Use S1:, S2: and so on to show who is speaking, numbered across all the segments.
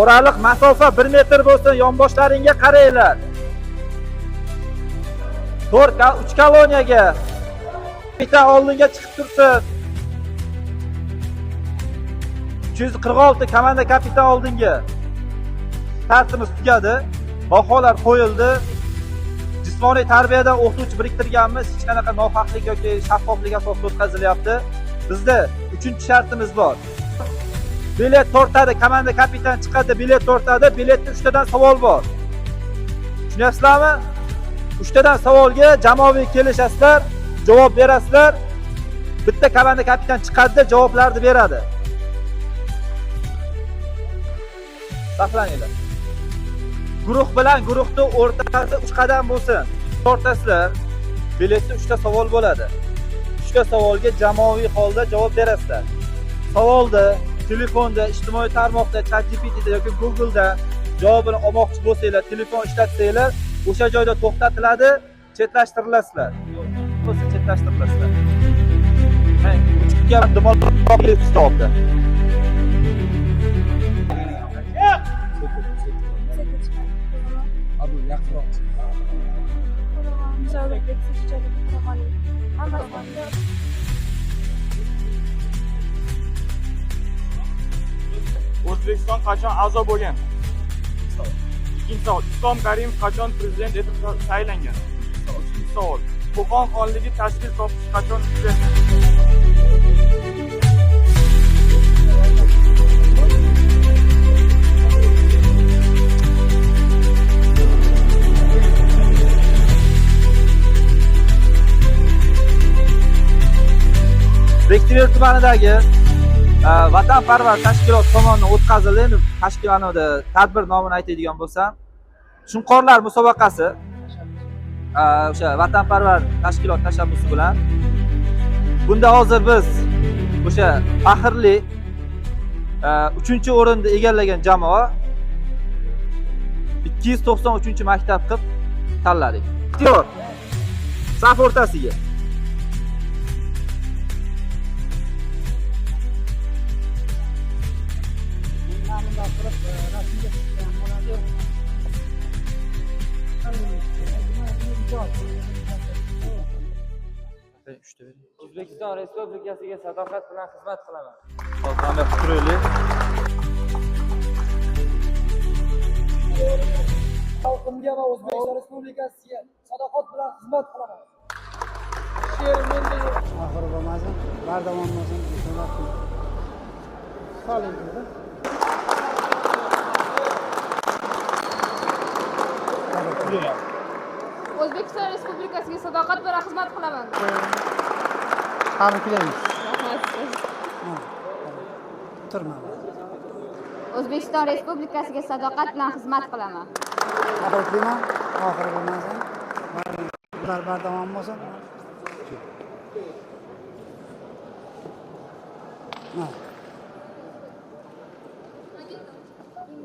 S1: O'raliq masofa 1 metr bo'lsin, yonboshlaringga qaranglar. 3 koloniyaga bitta oldinga chiqib tursin. 346 komanda kapitan oldinga. Tartibimiz tugadi. Baholar qo'yildi. Jismoniy tarbiyadan o'qituvchi biriktirganmiz. Hech qanaqa nohaqlik yoki shaffoflik asosida o'tkazilyapti. Bizda 3-shartimiz bor. Bilet tortadi, komanda kapitan chiqadi, bilet tortadi. Biletda 3 tadan savol bor. Tushunyapsizlarmi? 3 tadan savolga jamoaviy kelishasizlar, javob berasizlar. Bitta komanda kapitan chiqadi, javoblarni beradi. Saqlaninglar. Guruh bilan guruhni o'rtasida 3 qadam bo'lsin. Tortasizlar. Biletda 3 ta savol bo'ladi. 3 ta savolga jamoaviy holda javob berasizlar. Savolda telefonda, ijtimoiy tarmoqda, ChatGPTda yoki Google'da javobini olmoqchi bo'lsanglar, telefon ishlatsanglar, o'sha joyda to'xtatiladi, chetlashtirilasiz. Bo'lsa chetlashtirilasiz. Mang, uchiga dumaloq stopda.
S2: Abu yaqinroq.
S3: O'zbekiston qachon a'zo bo'lgan? Ikkinchi savol. Islom Karimov qachon prezident etib saylangan? Uchinchi savol. Qo'qon xonligi tashkil topish qachon tugagan?
S1: Bektemir tumanidagi vatanparvar tashkilot tomonidan o'tkazildi. Endi tashkilotda tadbir nomini aytadigan bo'lsam, Shunqorlar musobaqasi o'sha vatanparvar tashkilot tashabbusi bilan bunda hozir biz o'sha faxrli 3-o'rinni egallagan jamoa 293-maktab qilib tanladik. Ixtiyor saf o'rtasiga.
S4: O'zbekiston Respublikasiga sadoqat bilan xizmat qilaman.
S1: Qanday fikrli?
S2: Xalqimga va O'zbekiston Respublikasiga sadoqat bilan xizmat qilaman. She'rim endi oxir bo'lmasin, bardavom bo'lsin, xizmat qilaman. Qoling dedi.
S5: O'zbekiston Respublikasiga sadoqat bilan xizmat qilaman.
S2: Tabriklaymiz. Turma.
S5: O'zbekiston Respublikasiga sadoqat bilan xizmat qilaman.
S2: Tabriklayman. Oxir bo'lmasin. Ular bardavom bo'lsin.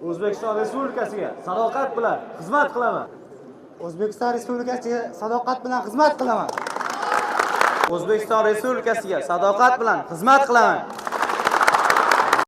S1: O'zbekiston Respublikasiga sadoqat bilan xizmat qilaman.
S2: O'zbekiston Respublikasiga sadoqat bilan xizmat qilaman.
S1: O'zbekiston Respublikasiga sadoqat bilan xizmat qilaman.